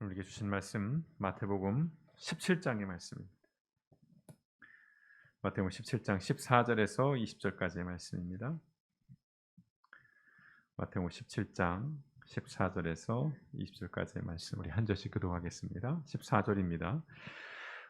우리에게 주신 말씀 마태복음 17장의 말씀입니다. 마태복음 17장 14절에서 20절까지의 말씀입니다. 마태복음 17장 14절에서 20절까지의 말씀 우리 한 절씩 교독하겠습니다. 14절입니다.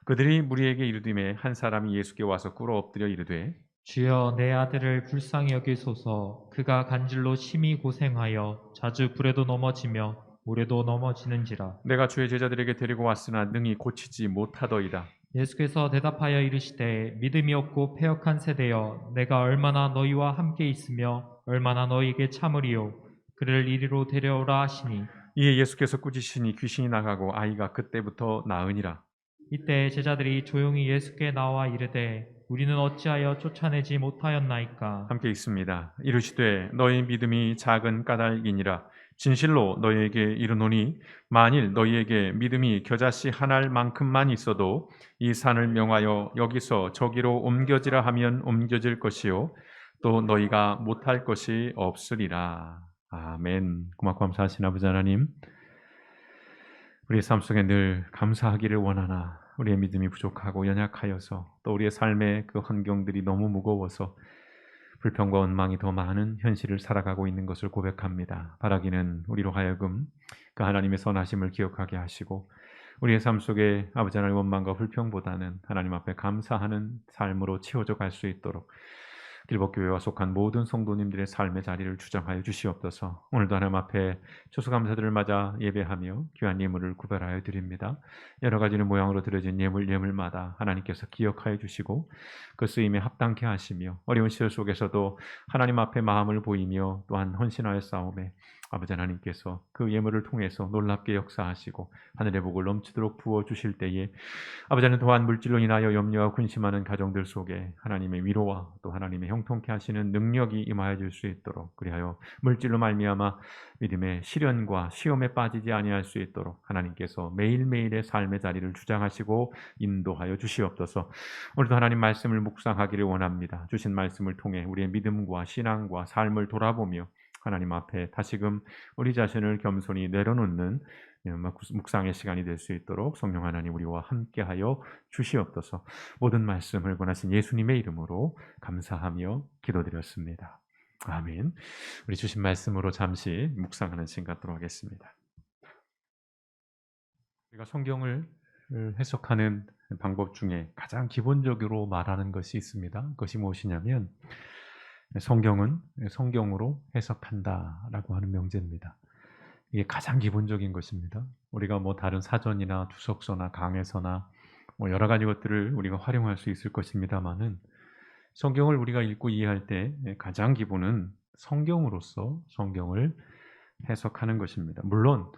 그들이 무리에게 이르되 한 사람이 예수께 와서 꿇어 엎드려 이르되 주여, 내 아들을 불쌍히 여기소서. 그가 간질로 심히 고생하여 자주 불에도 넘어지며 물에도 넘어지는지라. 내가 주의 제자들에게 데리고 왔으나 능히 고치지 못하더이다. 예수께서 대답하여 이르시되, 믿음이 없고 패역한 세대여, 내가 얼마나 너희와 함께 있으며 얼마나 너희에게 참으리요. 그를 이리로 데려오라 하시니, 이에 예수께서 꾸짖으시니 귀신이 나가고 아이가 그때부터 나으니라. 이때 제자들이 조용히 예수께 나와 이르되, 우리는 어찌하여 쫓아내지 못하였나이까. 함께 있습니다. 이르시되 너희 믿음이 작은 까닭이니라. 진실로 너희에게 이르노니 만일 너희에게 믿음이 겨자씨 한 알만큼만 있어도 이 산을 명하여 여기서 저기로 옮겨지라 하면 옮겨질 것이요 또 너희가 못할 것이 없으리라. 아멘. 고맙고 감사하신 아버지 하나님, 우리의 삶 속에 늘 감사하기를 원하나 우리의 믿음이 부족하고 연약하여서 또 우리의 삶의 그 환경들이 너무 무거워서 불평과 원망이 더 많은 현실을 살아가고 있는 것을 고백합니다. 바라기는 우리로 하여금 그 하나님의 선하심을 기억하게 하시고 우리의 삶 속에 아버지 하나님의 원망과 불평보다는 하나님 앞에 감사하는 삶으로 채워져 갈 수 있도록 길법교회와 속한 모든 성도님들의 삶의 자리를 주장하여 주시옵소서. 오늘도 하나님 앞에 추수감사들을 맞아 예배하며 귀한 예물을 구별하여 드립니다. 여러 가지는 모양으로 드려진 예물마다 하나님께서 기억하여 주시고 그 쓰임에 합당케 하시며 어려운 시절 속에서도 하나님 앞에 마음을 보이며 또한 헌신하여 싸움에 아버지 하나님께서 그 예물을 통해서 놀랍게 역사하시고 하늘의 복을 넘치도록 부어주실 때에 아버지 하나님 또한 물질로 인하여 염려와 근심하는 가정들 속에 하나님의 위로와 또 하나님의 형통케 하시는 능력이 임하여 줄 수 있도록, 그리하여 물질로 말미암아 믿음의 시련과 시험에 빠지지 아니할 수 있도록 하나님께서 매일매일의 삶의 자리를 주장하시고 인도하여 주시옵소서. 오늘도 하나님 말씀을 묵상하기를 원합니다. 주신 말씀을 통해 우리의 믿음과 신앙과 삶을 돌아보며 하나님 앞에 다시금 우리 자신을 겸손히 내려놓는 묵상의 시간이 될 수 있도록 성령 하나님 우리와 함께하여 주시옵소서. 모든 말씀을 권하신 예수님의 이름으로 감사하며 기도드렸습니다. 아멘. 우리 주신 말씀으로 잠시 묵상하는 시간 갖도록 하겠습니다. 우리가 성경을 해석하는 방법 중에 가장 기본적으로 말하는 것이 있습니다. 그것이 무엇이냐면 성경은 성경으로 해석한다라고 하는 명제입니다. 이게 가장 기본적인 것입니다. 우리가 뭐 다른 사전이나 주석서나 강해서나 뭐 여러 가지 것들을 우리가 활용할 수 있을 것입니다만은 성경을 우리가 읽고 이해할 때 가장 기본은 성경으로서 성경을 해석하는 것입니다. 물론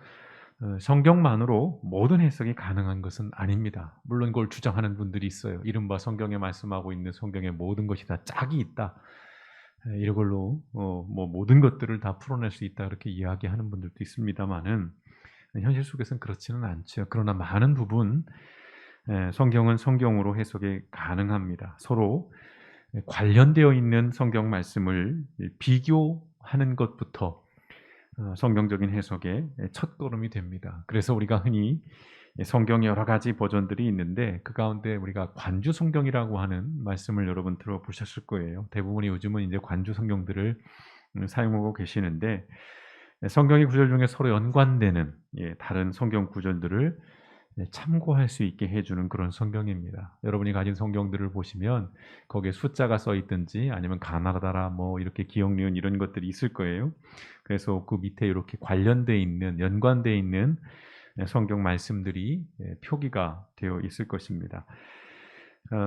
성경만으로 모든 해석이 가능한 것은 아닙니다. 물론 그걸 주장하는 분들이 있어요. 이른바 성경에 말씀하고 있는 성경의 모든 것이 다 짝이 있다. 이걸로 뭐 모든 것들을 다 풀어낼 수 있다 그렇게 이야기하는 분들도 있습니다만은 현실 속에서는 그렇지는 않죠. 그러나 많은 부분 성경은 성경으로 해석이 가능합니다. 서로 관련되어 있는 성경 말씀을 비교하는 것부터 성경적인 해석의 첫걸음이 됩니다. 그래서 우리가 흔히 성경의 여러 가지 버전들이 있는데 그 가운데 우리가 관주 성경이라고 하는 말씀을 여러분 들어보셨을 거예요. 대부분이 요즘은 이제 관주 성경들을 사용하고 계시는데 성경의 구절 중에 서로 연관되는 다른 성경 구절들을 참고할 수 있게 해주는 그런 성경입니다. 여러분이 가진 성경들을 보시면 거기에 숫자가 써 있든지 아니면 가나다라 뭐 이렇게 기억 니은 이런 것들이 있을 거예요. 그래서 그 밑에 이렇게 관련돼 있는 연관돼 있는 성경 말씀들이 표기가 되어 있을 것입니다.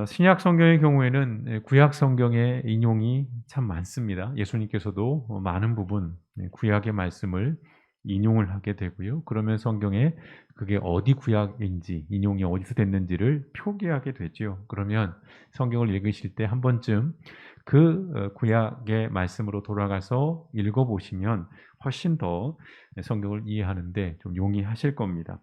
신약 성경의 경우에는 구약 성경의 인용이 참 많습니다. 예수님께서도 많은 부분 구약의 말씀을 인용을 하게 되고요. 그러면 성경에 그게 어디 구약인지 인용이 어디서 됐는지를 표기하게 되죠. 그러면 성경을 읽으실 때 한 번쯤 그 구약의 말씀으로 돌아가서 읽어보시면 훨씬 더 성경을 이해하는데 좀 용이하실 겁니다.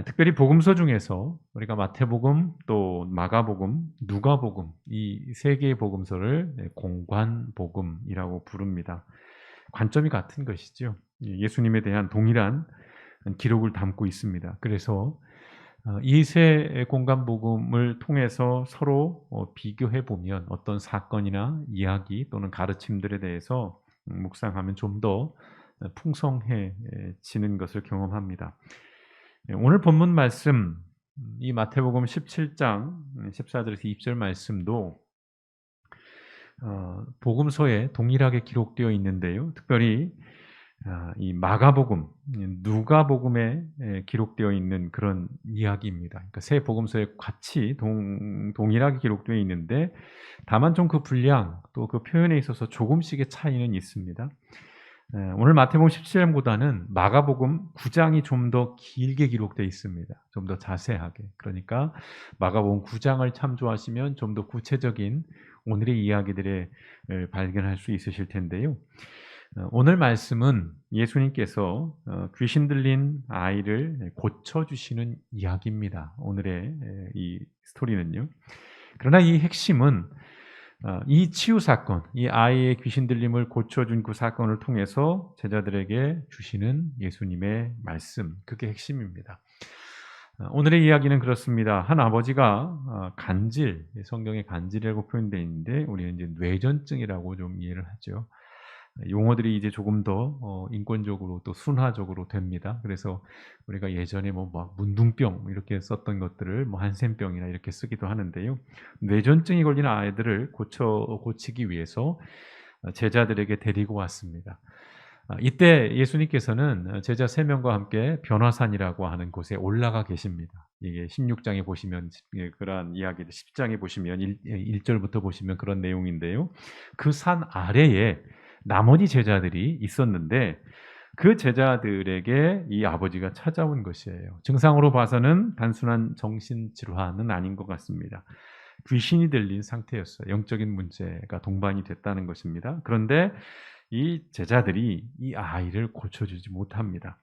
특별히 복음서 중에서 우리가 마태복음 또 마가복음, 누가복음 이 세 개의 복음서를 공관복음이라고 부릅니다. 관점이 같은 것이죠. 예수님에 대한 동일한 기록을 담고 있습니다. 그래서 이 세 공간 복음을 통해서 서로 비교해 보면 어떤 사건이나 이야기 또는 가르침들에 대해서 묵상하면 좀 더 풍성해지는 것을 경험합니다. 오늘 본문 말씀 이 마태복음 17장 14절에서 20절 말씀도 복음서에 동일하게 기록되어 있는데요. 특별히 이 마가복음, 누가복음에 기록되어 있는 그런 이야기입니다. 그러니까 세 복음서에 같이 동일하게 기록되어 있는데 다만 좀 그 분량 또 그 표현에 있어서 조금씩의 차이는 있습니다. 오늘 마태복음 17장보다는 마가복음 9장이 좀 더 길게 기록되어 있습니다. 좀 더 자세하게. 그러니까 마가복음 9장을 참조하시면 좀 더 구체적인 오늘의 이야기들을 발견할 수 있으실 텐데요. 오늘 말씀은 예수님께서 귀신 들린 아이를 고쳐주시는 이야기입니다. 오늘의 이 스토리는요. 그러나 이 핵심은 이 치유 사건, 이 아이의 귀신 들림을 고쳐준 그 사건을 통해서 제자들에게 주시는 예수님의 말씀, 그게 핵심입니다. 오늘의 이야기는 그렇습니다. 한 아버지가 간질, 성경에 간질이라고 표현되어 있는데 우리는 이제 뇌전증이라고 좀 이해를 하죠. 용어들이 이제 조금 더 인권적으로 또 순화적으로 됩니다. 그래서 우리가 예전에 막 문둥병 이렇게 썼던 것들을 뭐 한센병이나 이렇게 쓰기도 하는데요. 뇌전증이 걸린 아이들을 고치기 위해서 제자들에게 데리고 왔습니다. 이때 예수님께서는 제자 3명과 함께 변화산이라고 하는 곳에 올라가 계십니다. 이게 16장에 보시면 그러한 이야기를 10장에 보시면 1절부터 보시면 그런 내용인데요. 그 산 아래에 나머지 제자들이 있었는데 그 제자들에게 이 아버지가 찾아온 것이에요. 증상으로 봐서는 단순한 정신질환은 아닌 것 같습니다. 귀신이 들린 상태였어요. 영적인 문제가 동반이 됐다는 것입니다. 그런데 이 제자들이 이 아이를 고쳐주지 못합니다.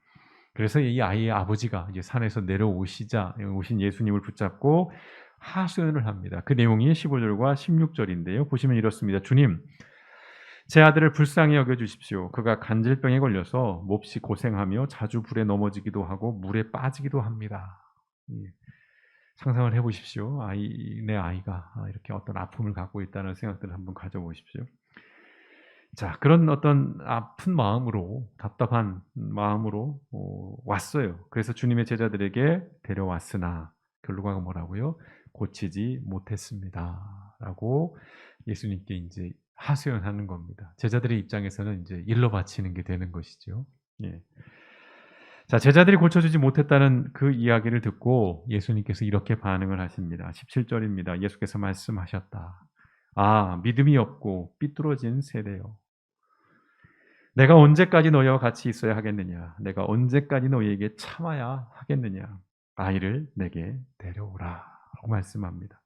그래서 이 아이의 아버지가 이제 산에서 오신 예수님을 붙잡고 하소연을 합니다. 그 내용이 15절과 16절인데요. 보시면 이렇습니다. 주님, 제 아들을 불쌍히 여겨주십시오. 그가 간질병에 걸려서 몹시 고생하며 자주 불에 넘어지기도 하고 물에 빠지기도 합니다. 상상을 해보십시오. 내 아이가 이렇게 어떤 아픔을 갖고 있다는 생각들을 한번 가져보십시오. 자, 그런 어떤 아픈 마음으로, 답답한 마음으로 왔어요. 그래서 주님의 제자들에게 데려왔으나 결과가 뭐라고요? 고치지 못했습니다. 라고 예수님께 이제 하소연하는 겁니다. 제자들의 입장에서는 이제 일러 바치는 게 되는 것이죠. 예. 자, 제자들이 고쳐주지 못했다는 그 이야기를 듣고 예수님께서 이렇게 반응을 하십니다. 17절입니다. 예수께서 말씀하셨다. 믿음이 없고 삐뚤어진 세대요. 내가 언제까지 너희와 같이 있어야 하겠느냐? 내가 언제까지 너희에게 참아야 하겠느냐? 아이를 내게 데려오라. 라고 말씀합니다.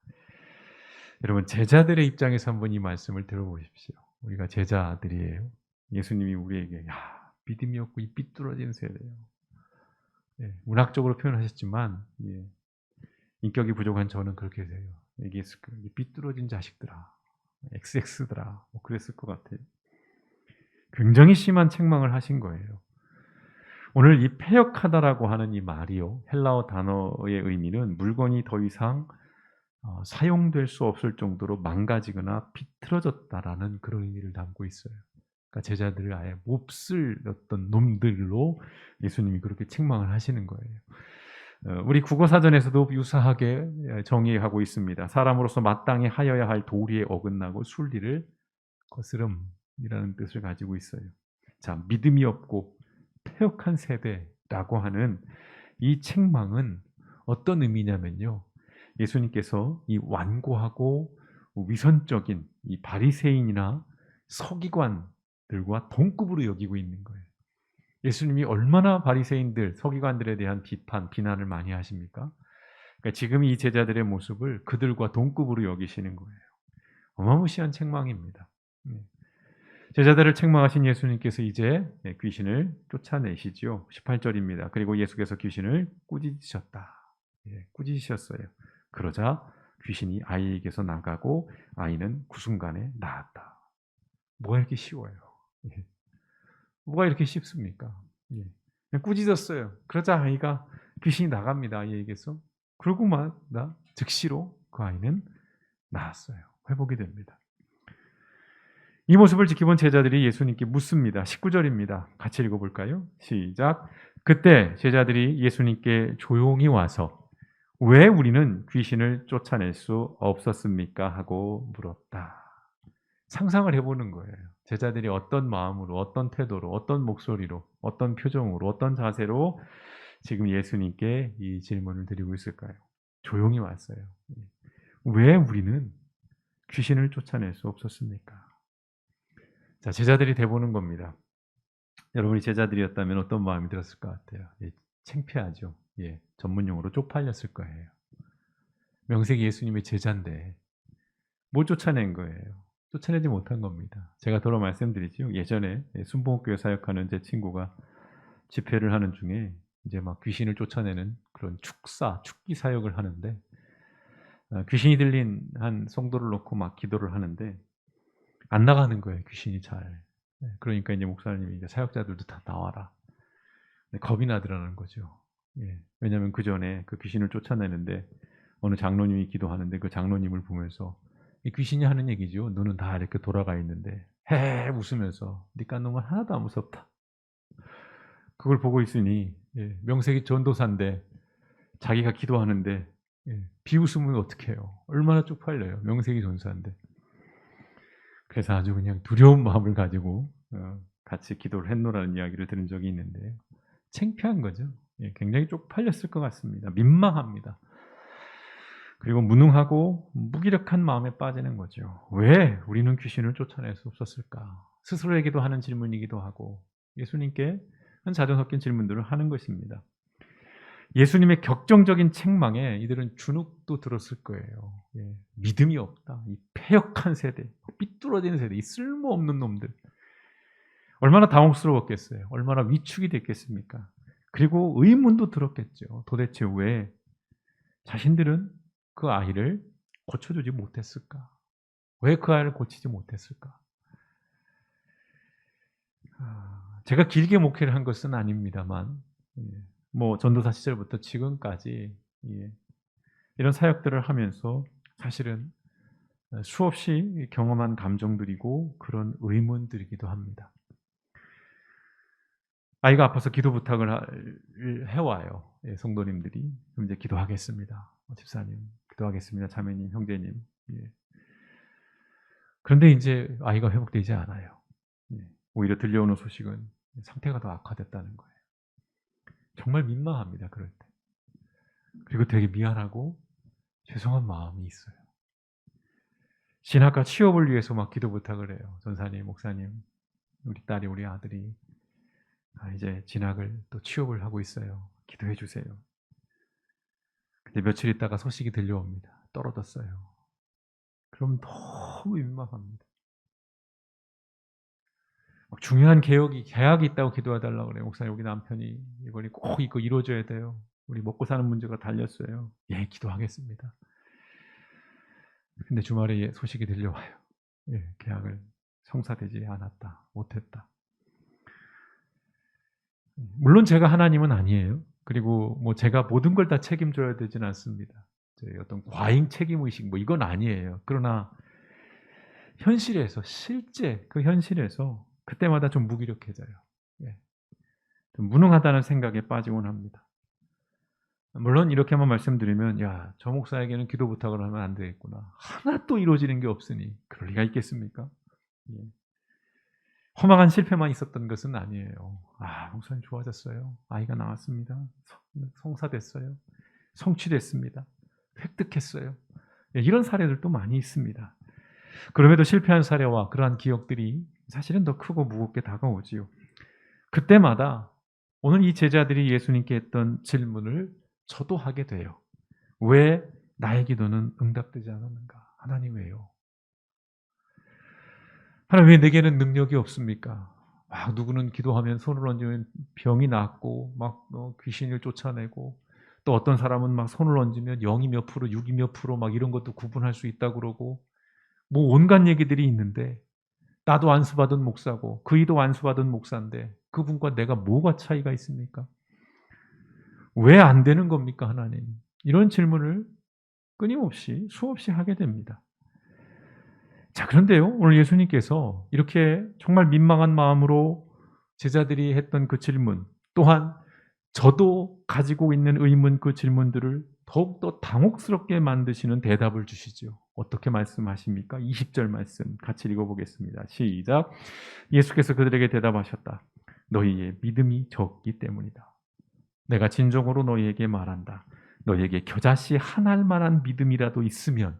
여러분, 제자들의 입장에서 한번 이 말씀을 들어보십시오. 우리가 제자들이에요. 예수님이 우리에게 믿음이 없고 이 삐뚤어진 세대요. 예, 문학적으로 표현하셨지만 인격이 부족한 저는 그렇게 돼요. 얘기했을 거예요. 이 삐뚤어진 자식들아, XX들아, 뭐 그랬을 것 같아요. 굉장히 심한 책망을 하신 거예요. 오늘 이 폐역하다라고 하는 이 말이요, 헬라어 단어의 의미는 물건이 더 이상 사용될 수 없을 정도로 망가지거나 비틀어졌다라는 그런 의미를 담고 있어요. 그러니까 제자들을 아예 몹쓸 어떤 놈들로 예수님이 그렇게 책망을 하시는 거예요. 우리 국어사전에서도 유사하게 정의하고 있습니다. 사람으로서 마땅히 하여야 할 도리에 어긋나고 순리를 거스름이라는 뜻을 가지고 있어요. 자, 믿음이 없고 폐역한 세대라고 하는 이 책망은 어떤 의미냐면요. 예수님께서 이 완고하고 위선적인 이 바리새인이나 서기관들과 동급으로 여기고 있는 거예요. 예수님이 얼마나 바리새인들, 서기관들에 대한 비난을 많이 하십니까? 그러니까 지금 이 제자들의 모습을 그들과 동급으로 여기시는 거예요. 어마무시한 책망입니다. 제자들을 책망하신 예수님께서 이제 귀신을 쫓아내시죠. 18절입니다. 그리고 예수께서 귀신을 꾸짖으셨다. 꾸짖으셨어요. 그러자 귀신이 아이에게서 나가고 아이는 그 순간에 나았다. 뭐가 이렇게 쉬워요? 뭐가 이렇게 쉽습니까? 그냥 꾸짖었어요. 그러자 아이가 귀신이 나갑니다. 아이에게서. 그러고 나 즉시로 그 아이는 나았어요. 회복이 됩니다. 이 모습을 지켜본 제자들이 예수님께 묻습니다. 19절입니다. 같이 읽어볼까요? 시작. 그때 제자들이 예수님께 조용히 와서 왜 우리는 귀신을 쫓아낼 수 없었습니까? 하고 물었다. 상상을 해보는 거예요. 제자들이 어떤 마음으로, 어떤 태도로, 어떤 목소리로, 어떤 표정으로, 어떤 자세로 지금 예수님께 이 질문을 드리고 있을까요? 조용히 왔어요. 왜 우리는 귀신을 쫓아낼 수 없었습니까? 자, 제자들이 돼보는 겁니다. 여러분이 제자들이었다면 어떤 마음이 들었을 것 같아요? 창피하죠. 전문 용어로 쪽팔렸을 거예요. 명색이 예수님의 제자인데 뭘 쫓아낸 거예요? 쫓아내지 못한 겁니다. 제가 더러 말씀드리죠. 예전에 순복음교회 사역하는 제 친구가 집회를 하는 중에 이제 막 귀신을 쫓아내는 그런 축기 사역을 하는데 귀신이 들린 한 성도를 놓고 막 기도를 하는데 안 나가는 거예요. 귀신이 잘. 그러니까 이제 목사님이 이제 사역자들도 다 나와라. 겁이 나더라는 거죠. 왜냐하면 그 전에 그 귀신을 쫓아내는데 어느 장로님이 기도하는데 그 장로님을 보면서 이 귀신이 하는 얘기죠. 눈은 다 이렇게 돌아가 있는데 헤 웃으면서 네 깐놈은 하나도 안 무섭다. 그걸 보고 있으니 명색이 전도사인데 자기가 기도하는데 비웃으면 어떡해요. 얼마나 쪽팔려요. 명색이 전도사인데. 그래서 아주 그냥 두려운 마음을 가지고 같이 기도를 했노라는 이야기를 들은 적이 있는데 창피한 거죠. 굉장히 쪽팔렸을 것 같습니다. 민망합니다. 그리고 무능하고 무기력한 마음에 빠지는 거죠. 왜 우리는 귀신을 쫓아낼 수 없었을까? 스스로에게도 하는 질문이기도 하고 예수님께 자주 섞인 질문들을 하는 것입니다. 예수님의 격정적인 책망에 이들은 주눅도 들었을 거예요. 믿음이 없다. 이 패역한 세대, 삐뚤어진 세대, 이 쓸모없는 놈들. 얼마나 당혹스러웠겠어요. 얼마나 위축이 됐겠습니까? 그리고 의문도 들었겠죠. 도대체 왜 자신들은 그 아이를 고쳐주지 못했을까? 왜 그 아이를 고치지 못했을까? 제가 길게 목회를 한 것은 아닙니다만 전도사 시절부터 지금까지 이런 사역들을 하면서 사실은 수없이 경험한 감정들이고 그런 의문들이기도 합니다. 아이가 아파서 기도 부탁을 해와요. 성도님들이. 그럼 이제 기도하겠습니다. 집사님, 기도하겠습니다. 자매님, 형제님. 그런데 이제 아이가 회복되지 않아요. 오히려 들려오는 소식은 상태가 더 악화됐다는 거예요. 정말 민망합니다. 그럴 때. 그리고 되게 미안하고 죄송한 마음이 있어요. 진학과 취업을 위해서 막 기도 부탁을 해요. 전사님, 목사님, 우리 딸이, 우리 아들이 이제 진학을 또 취업을 하고 있어요. 기도해 주세요. 근데 며칠 있다가 소식이 들려옵니다. 떨어졌어요. 그럼 너무 민망합니다. 중요한 계약이 있다고 기도해달라고 그래요. 목사님, 우리 남편이 이번에 꼭 이거 이루어져야 돼요. 우리 먹고 사는 문제가 달렸어요. 기도하겠습니다. 근데 주말에 소식이 들려와요. 계약을 성사되지 않았다. 못했다. 물론 제가 하나님은 아니에요. 그리고 제가 모든 걸 다 책임져야 되진 않습니다. 어떤 과잉 책임의식 이건 아니에요. 그러나 현실에서 실제 그 현실에서 그때마다 좀 무기력해져요. 좀 무능하다는 생각에 빠지곤 합니다. 물론 이렇게만 말씀드리면 저 목사에게는 기도 부탁을 하면 안 되겠구나. 하나도 이루어지는 게 없으니 그럴 리가 있겠습니까? 허망한 실패만 있었던 것은 아니에요. 목사님 좋아졌어요. 아이가 나왔습니다. 성사됐어요. 성취됐습니다. 획득했어요. 이런 사례들도 많이 있습니다. 그럼에도 실패한 사례와 그러한 기억들이 사실은 더 크고 무겁게 다가오지요. 그때마다 오늘 이 제자들이 예수님께 했던 질문을 저도 하게 돼요. 왜 나의 기도는 응답되지 않았는가? 하나님 왜요? 하나님 왜 내게는 능력이 없습니까? 누구는 기도하면 손을 얹으면 병이 낫고 귀신을 쫓아내고 또 어떤 사람은 막 손을 얹으면 0이 몇 프로, 6이 몇 프로 이런 것도 구분할 수 있다고 그러고 온갖 얘기들이 있는데 나도 안수받은 목사고 그이도 안수받은 목사인데 그분과 내가 뭐가 차이가 있습니까? 왜 안 되는 겁니까, 하나님? 이런 질문을 끊임없이 수없이 하게 됩니다. 자, 그런데요, 오늘 예수님께서 이렇게 정말 민망한 마음으로 제자들이 했던 그 질문, 또한 저도 가지고 있는 의문, 그 질문들을 더욱더 당혹스럽게 만드시는 대답을 주시죠. 어떻게 말씀하십니까? 20절 말씀 같이 읽어보겠습니다. 시작. 예수께서 그들에게 대답하셨다. 너희의 믿음이 적기 때문이다. 내가 진정으로 너희에게 말한다. 너희에게 겨자씨 한 알만한 믿음이라도 있으면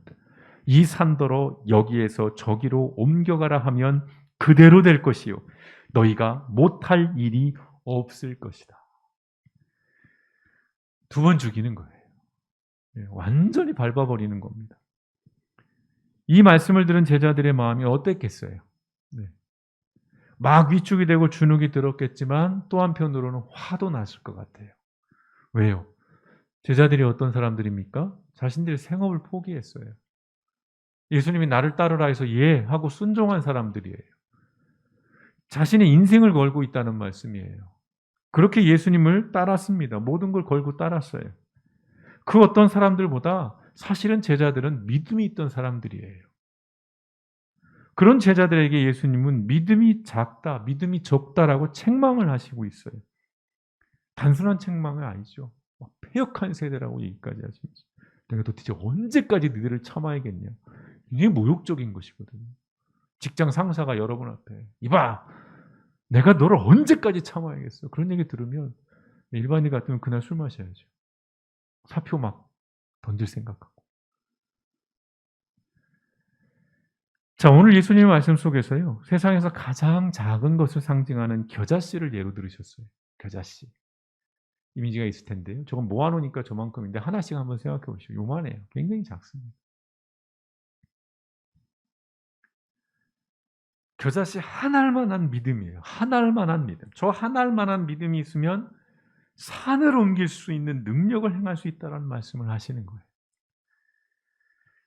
이 산더러 여기에서 저기로 옮겨가라 하면 그대로 될 것이요. 너희가 못할 일이 없을 것이다. 두 번 죽이는 거예요. 완전히 밟아버리는 겁니다. 이 말씀을 들은 제자들의 마음이 어땠겠어요? 네. 막 위축이 되고 주눅이 들었겠지만 또 한편으로는 화도 났을 것 같아요. 왜요? 제자들이 어떤 사람들입니까? 자신들의 생업을 포기했어요. 예수님이 나를 따르라 해서 예 하고 순종한 사람들이에요. 자신의 인생을 걸고 있다는 말씀이에요. 그렇게 예수님을 따랐습니다. 모든 걸 걸고 따랐어요. 그 어떤 사람들보다 사실은 제자들은 믿음이 있던 사람들이에요. 그런 제자들에게 예수님은 믿음이 작다, 믿음이 적다라고 책망을 하시고 있어요. 단순한 책망은 아니죠. 패역한 세대라고 얘기까지 하십니다. 내가 도대체 언제까지 너희들을 참아야겠냐. 이게 모욕적인 것이거든요. 직장 상사가 여러분 앞에 이봐, 내가 너를 언제까지 참아야겠어. 그런 얘기 들으면 일반인 같으면 그날 술 마셔야죠. 사표 막 던질 생각하고. 자, 오늘 예수님의 말씀 속에서요, 세상에서 가장 작은 것을 상징하는 겨자씨를 예로 들으셨어요. 겨자씨. 이미지가 있을 텐데요. 저건 모아놓으니까 저만큼인데 하나씩 한번 생각해 보시죠. 요만해요. 굉장히 작습니다. 겨자씨 한 알만한 믿음이에요. 한 알만한 믿음. 저 한 알만한 믿음이 있으면 산을 옮길 수 있는 능력을 행할 수 있다는 말씀을 하시는 거예요.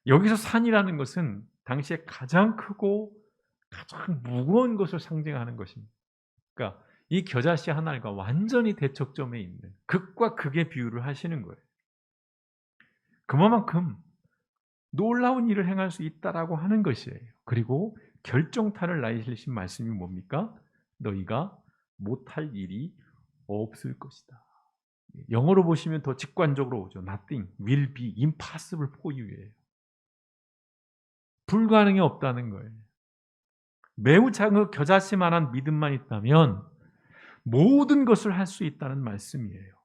여기서 산이라는 것은 당시에 가장 크고 가장 무거운 것을 상징하는 것입니다. 그러니까 이 겨자씨 한 알과 완전히 대척점에 있는 극과 극의 비유를 하시는 거예요. 그만큼 놀라운 일을 행할 수 있다라고 하는 것이에요. 그리고 결정타를 나이신 말씀이 뭡니까? 너희가 못할 일이 없을 것이다. 영어로 보시면 더 직관적으로 오죠. Nothing will be impossible for you예요. 불가능이 없다는 거예요. 매우 작은 겨자씨만한 믿음만 있다면 모든 것을 할 수 있다는 말씀이에요.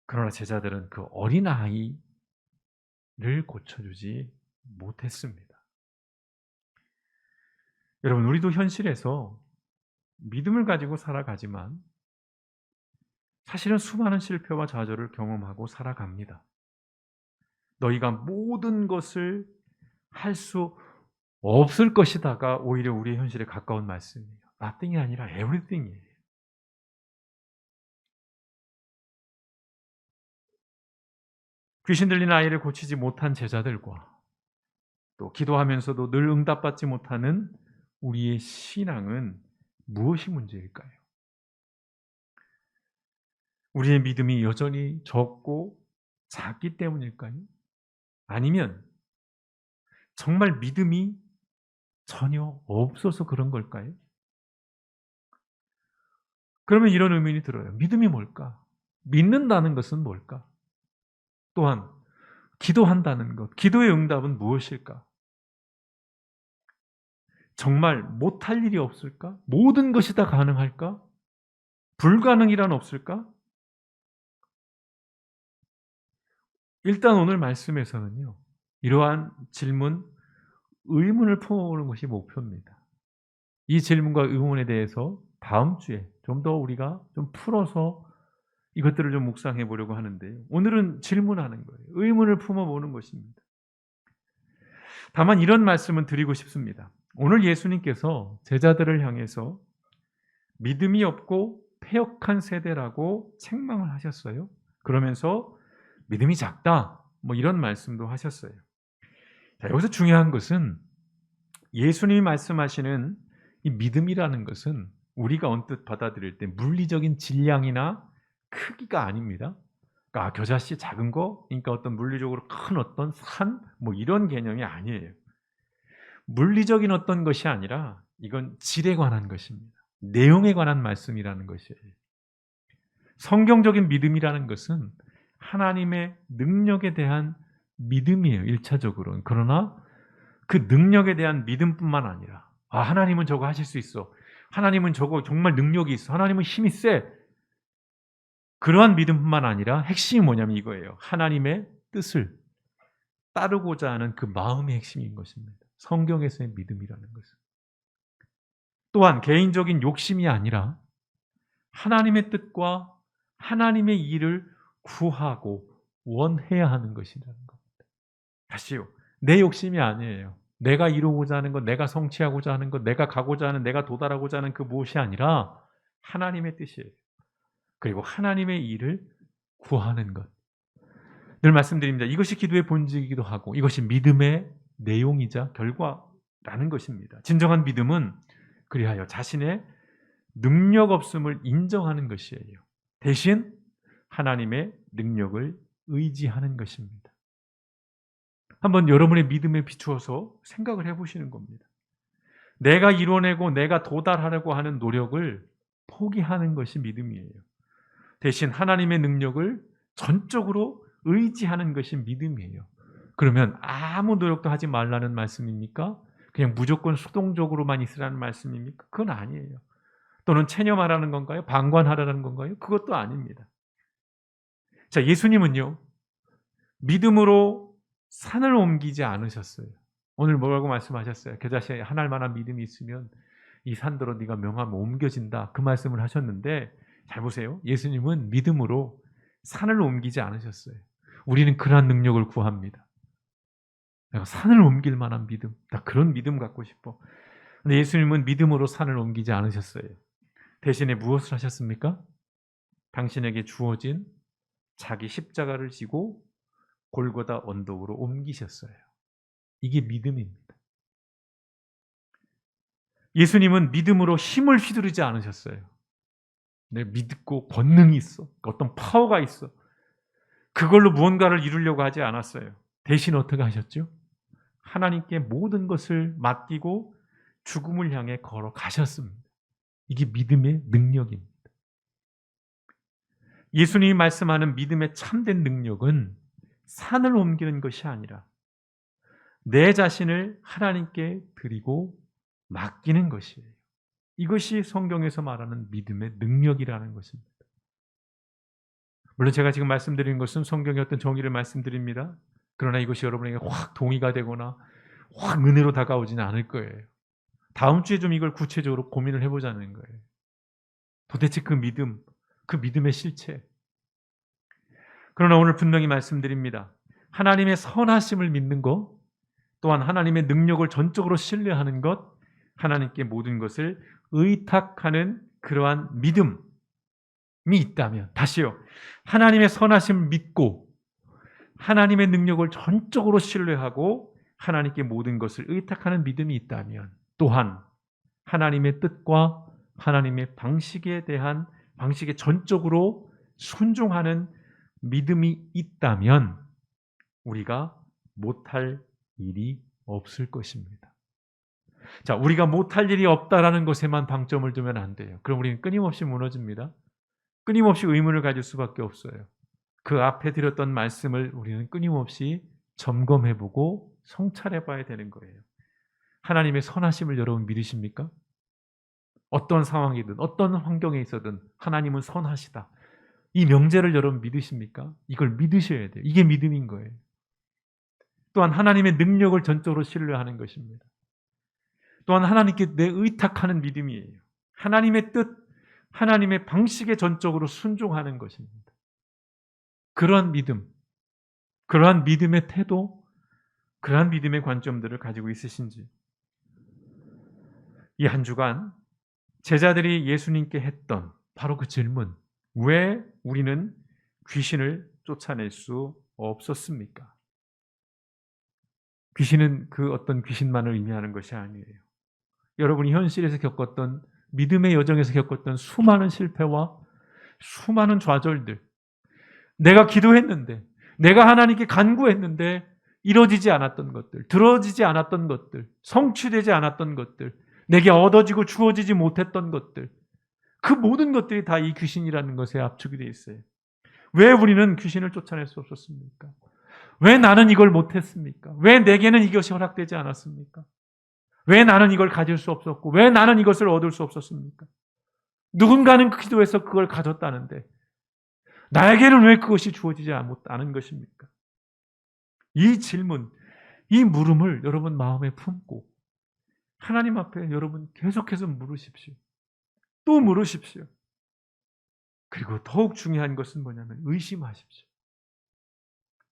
그러나 제자들은 그 어린아이를 고쳐주지 못했습니다. 여러분, 우리도 현실에서 믿음을 가지고 살아가지만 사실은 수많은 실패와 좌절을 경험하고 살아갑니다. 너희가 모든 것을 할 수 없을 것이다가 오히려 우리의 현실에 가까운 말씀이에요. Nothing이 아니라 everything이에요. 귀신 들린 아이를 고치지 못한 제자들과 또 기도하면서도 늘 응답받지 못하는 우리의 신앙은 무엇이 문제일까요? 우리의 믿음이 여전히 적고 작기 때문일까요? 아니면 정말 믿음이 전혀 없어서 그런 걸까요? 그러면 이런 의문이 들어요. 믿음이 뭘까? 믿는다는 것은 뭘까? 또한 기도한다는 것, 기도의 응답은 무엇일까? 정말 못할 일이 없을까? 모든 것이 다 가능할까? 불가능이란 없을까? 일단 오늘 말씀에서는요, 이러한 질문, 의문을 품어보는 것이 목표입니다. 이 질문과 의문에 대해서 다음 주에 좀 더 우리가 좀 풀어서 이것들을 좀 묵상해 보려고 하는데요. 오늘은 질문하는 거예요. 의문을 품어보는 것입니다. 다만 이런 말씀은 드리고 싶습니다. 오늘 예수님께서 제자들을 향해서 믿음이 없고 패역한 세대라고 책망을 하셨어요. 그러면서 믿음이 작다, 뭐 이런 말씀도 하셨어요. 자, 여기서 중요한 것은 예수님이 말씀하시는 이 믿음이라는 것은 우리가 언뜻 받아들일 때 물리적인 질량이나 크기가 아닙니다. 그러니까 겨자씨 작은 거, 그러니까 어떤 물리적으로 큰 어떤 산, 뭐 이런 개념이 아니에요. 물리적인 어떤 것이 아니라 이건 질에 관한 것입니다. 내용에 관한 말씀이라는 것이에요. 성경적인 믿음이라는 것은 하나님의 능력에 대한 믿음이에요. 1차적으로는. 그러나 그 능력에 대한 믿음뿐만 아니라 하나님은 저거 하실 수 있어. 하나님은 저거 정말 능력이 있어. 하나님은 힘이 세. 그러한 믿음뿐만 아니라 핵심이 뭐냐면 이거예요. 하나님의 뜻을 따르고자 하는 그 마음의 핵심인 것입니다. 성경에서의 믿음이라는 것은. 또한 개인적인 욕심이 아니라 하나님의 뜻과 하나님의 일을 구하고 원해야 하는 것이라는 겁니다. 다시요. 내 욕심이 아니에요. 내가 이루고자 하는 것, 내가 성취하고자 하는 것, 내가 가고자 하는, 내가 도달하고자 하는 그 무엇이 아니라 하나님의 뜻이에요. 그리고 하나님의 일을 구하는 것. 늘 말씀드립니다. 이것이 기도의 본질이기도 하고 이것이 믿음의 내용이자 결과라는 것입니다. 진정한 믿음은 그리하여 자신의 능력 없음을 인정하는 것이에요. 대신 하나님의 능력을 의지하는 것입니다. 한번 여러분의 믿음에 비추어서 생각을 해보시는 겁니다. 내가 이뤄내고 내가 도달하려고 하는 노력을 포기하는 것이 믿음이에요. 대신 하나님의 능력을 전적으로 의지하는 것이 믿음이에요. 그러면 아무 노력도 하지 말라는 말씀입니까? 그냥 무조건 수동적으로만 있으라는 말씀입니까? 그건 아니에요. 또는 체념하라는 건가요? 방관하라는 건가요? 그것도 아닙니다. 자, 예수님은요, 믿음으로 산을 옮기지 않으셨어요. 오늘 뭐라고 말씀하셨어요? 겨자씨에 하나님 만한 믿음이 있으면 이 산더러 네가 명하면 옮겨진다. 그 말씀을 하셨는데 잘 보세요. 예수님은 믿음으로 산을 옮기지 않으셨어요. 우리는 그러한 능력을 구합니다. 내가 산을 옮길 만한 믿음, 나 그런 믿음 갖고 싶어. 근데 예수님은 믿음으로 산을 옮기지 않으셨어요. 대신에 무엇을 하셨습니까? 당신에게 주어진 자기 십자가를 지고 골고다 언덕으로 옮기셨어요. 이게 믿음입니다. 예수님은 믿음으로 힘을 휘두르지 않으셨어요. 내가 믿고 권능이 있어. 어떤 파워가 있어. 그걸로 무언가를 이루려고 하지 않았어요. 대신 어떻게 하셨죠? 하나님께 모든 것을 맡기고 죽음을 향해 걸어가셨습니다. 이게 믿음의 능력입니다. 예수님이 말씀하는 믿음의 참된 능력은 산을 옮기는 것이 아니라 내 자신을 하나님께 드리고 맡기는 것이에요. 이것이 성경에서 말하는 믿음의 능력이라는 것입니다. 물론 제가 지금 말씀드리는 것은 성경의 어떤 정의를 말씀드립니다. 그러나 이것이 여러분에게 확 동의가 되거나 확 은혜로 다가오지는 않을 거예요. 다음 주에 좀 이걸 구체적으로 고민을 해보자는 거예요. 도대체 그 믿음, 그 믿음의 실체. 그러나 오늘 분명히 말씀드립니다. 하나님의 선하심을 믿는 것, 또한 하나님의 능력을 전적으로 신뢰하는 것, 하나님께 모든 것을 의탁하는 그러한 믿음이 있다면, 다시요, 하나님의 선하심을 믿고 하나님의 능력을 전적으로 신뢰하고 하나님께 모든 것을 의탁하는 믿음이 있다면, 또한 하나님의 뜻과 하나님의 방식에 전적으로 순종하는 믿음이 있다면 우리가 못할 일이 없을 것입니다. 자, 우리가 못할 일이 없다라는 것에만 방점을 두면 안 돼요. 그럼 우리는 끊임없이 무너집니다. 끊임없이 의문을 가질 수밖에 없어요. 그 앞에 드렸던 말씀을 우리는 끊임없이 점검해보고 성찰해봐야 되는 거예요. 하나님의 선하심을 여러분 믿으십니까? 어떤 상황이든 어떤 환경에 있어든 하나님은 선하시다. 이 명제를 여러분 믿으십니까? 이걸 믿으셔야 돼요. 이게 믿음인 거예요. 또한 하나님의 능력을 전적으로 신뢰하는 것입니다. 또한 하나님께 내 의탁하는 믿음이에요. 하나님의 뜻, 하나님의 방식에 전적으로 순종하는 것입니다. 그러한 믿음, 그러한 믿음의 태도, 그러한 믿음의 관점들을 가지고 있으신지. 이 한 주간 제자들이 예수님께 했던 바로 그 질문, 왜 우리는 귀신을 쫓아낼 수 없었습니까? 귀신은 그 어떤 귀신만을 의미하는 것이 아니에요. 여러분이 현실에서 겪었던, 믿음의 여정에서 겪었던 수많은 실패와 수많은 좌절들, 내가 기도했는데, 내가 하나님께 간구했는데 이루어지지 않았던 것들, 들어지지 않았던 것들, 성취되지 않았던 것들, 내게 얻어지고 주어지지 못했던 것들, 그 모든 것들이 다 이 귀신이라는 것에 압축이 되어 있어요. 왜 우리는 귀신을 쫓아낼 수 없었습니까? 왜 나는 이걸 못했습니까? 왜 내게는 이것이 허락되지 않았습니까? 왜 나는 이걸 가질 수 없었고, 왜 나는 이것을 얻을 수 없었습니까? 누군가는 기도해서 그걸 가졌다는데 나에게는 왜 그것이 주어지지 않은 것입니까? 이 질문, 이 물음을 여러분 마음에 품고 하나님 앞에 여러분 계속해서 물으십시오. 또 물으십시오. 그리고 더욱 중요한 것은 뭐냐면 의심하십시오.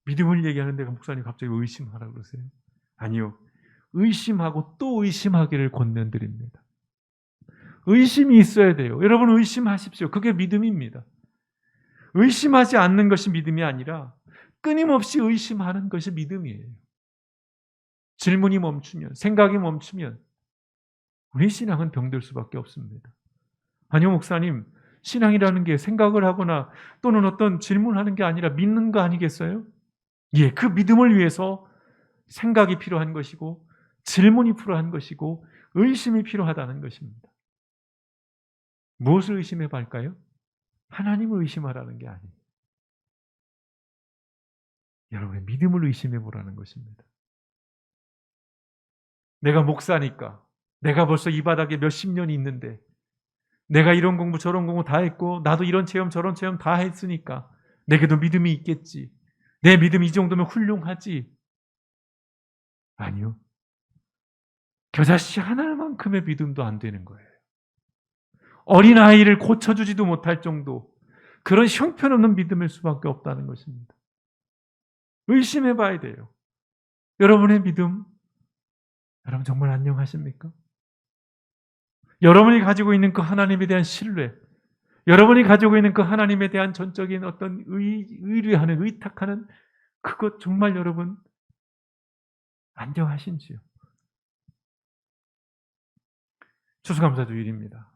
믿음을 얘기하는데 목사님 갑자기 의심하라고 그러세요? 아니요. 의심하고 또 의심하기를 권면드립니다. 의심이 있어야 돼요. 여러분 의심하십시오. 그게 믿음입니다. 의심하지 않는 것이 믿음이 아니라 끊임없이 의심하는 것이 믿음이에요. 질문이 멈추면, 생각이 멈추면 우리 신앙은 병들 수밖에 없습니다. 아니요, 목사님, 신앙이라는 게 생각을 하거나 또는 어떤 질문하는 게 아니라 믿는 거 아니겠어요? 예, 그 믿음을 위해서 생각이 필요한 것이고 질문이 필요한 것이고 의심이 필요하다는 것입니다. 무엇을 의심해 볼까요? 하나님을 의심하라는 게 아니에요. 여러분의 믿음을 의심해 보라는 것입니다. 내가 목사니까, 내가 벌써 이 바닥에 몇십 년이 있는데 내가 이런 공부 저런 공부 다 했고 나도 이런 체험 저런 체험 다 했으니까 내게도 믿음이 있겠지. 내 믿음이 이 정도면 훌륭하지. 아니요. 겨자씨 하나만큼의 믿음도 안 되는 거예요. 어린아이를 고쳐주지도 못할 정도, 그런 형편없는 믿음일 수밖에 없다는 것입니다. 의심해 봐야 돼요. 여러분의 믿음, 여러분 정말 안녕하십니까? 여러분이 가지고 있는 그 하나님에 대한 신뢰, 여러분이 가지고 있는 그 하나님에 대한 전적인 어떤 의뢰하는, 의탁하는 그것 정말 여러분 안녕하신지요? 추수감사주일입니다.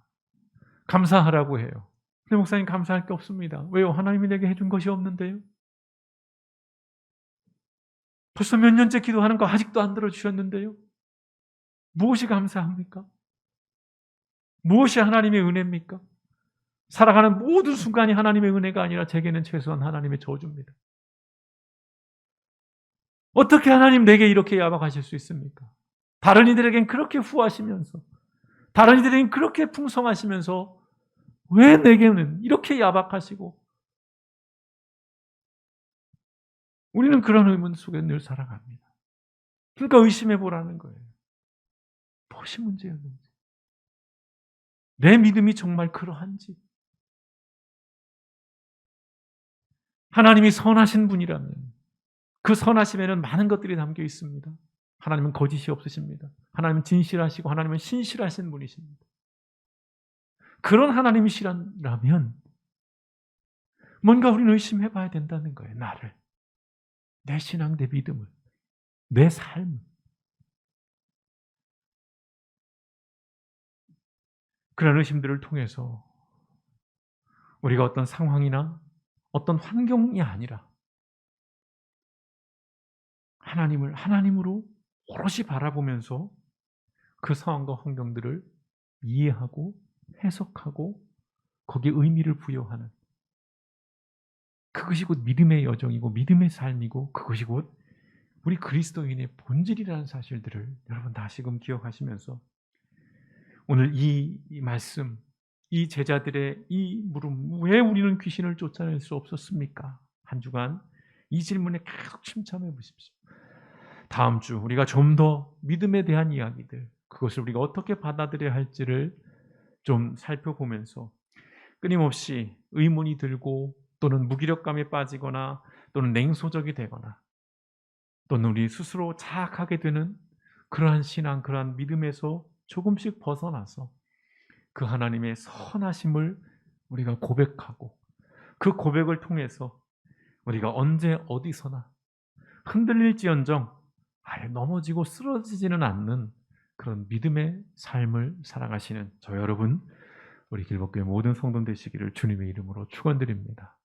감사하라고 해요. 근데 목사님 감사할 게 없습니다. 왜요? 하나님이 내게 해준 것이 없는데요. 벌써 몇 년째 기도하는 거 아직도 안 들어주셨는데요. 무엇이 감사합니까? 무엇이 하나님의 은혜입니까? 살아가는 모든 순간이 하나님의 은혜가 아니라 제게는 최소한 하나님의 저주입니다. 어떻게 하나님 내게 이렇게 야박하실 수 있습니까? 다른 이들에겐 그렇게 후하시면서, 다른 이들에겐 그렇게 풍성하시면서 왜 내게는 이렇게 야박하시고, 우리는 그런 의문 속에 늘 살아갑니다. 그러니까 의심해 보라는 거예요. 무엇이 문제였는지, 내 믿음이 정말 그러한지, 하나님이 선하신 분이라면 그 선하심에는 많은 것들이 담겨 있습니다. 하나님은 거짓이 없으십니다. 하나님은 진실하시고 하나님은 신실하신 분이십니다. 그런 하나님이시라면 뭔가 우리는 의심해 봐야 된다는 거예요. 나를, 내 신앙, 내 믿음을, 내 삶을. 그런 의심들을 통해서 우리가 어떤 상황이나 어떤 환경이 아니라 하나님을 하나님으로 오롯이 바라보면서 그 상황과 환경들을 이해하고 해석하고 거기에 의미를 부여하는, 그것이 곧 믿음의 여정이고 믿음의 삶이고 그것이 곧 우리 그리스도인의 본질이라는 사실들을 여러분 다시금 기억하시면서 오늘 이 말씀, 이 제자들의 이 물음, 왜 우리는 귀신을 쫓아낼 수 없었습니까? 한 주간 이 질문에 계속 침참해 보십시오. 다음 주 우리가 좀 더 믿음에 대한 이야기들, 그것을 우리가 어떻게 받아들여야 할지를 좀 살펴보면서 끊임없이 의문이 들고 또는 무기력감에 빠지거나 또는 냉소적이 되거나 또는 우리 스스로 자학하게 되는 그러한 신앙, 그러한 믿음에서 조금씩 벗어나서 그 하나님의 선하심을 우리가 고백하고 그 고백을 통해서 우리가 언제 어디서나 흔들릴지언정 아예 넘어지고 쓰러지지는 않는 그런 믿음의 삶을 살아가시는 저 여러분, 우리 길법교회 모든 성도 되시기를 주님의 이름으로 축원드립니다.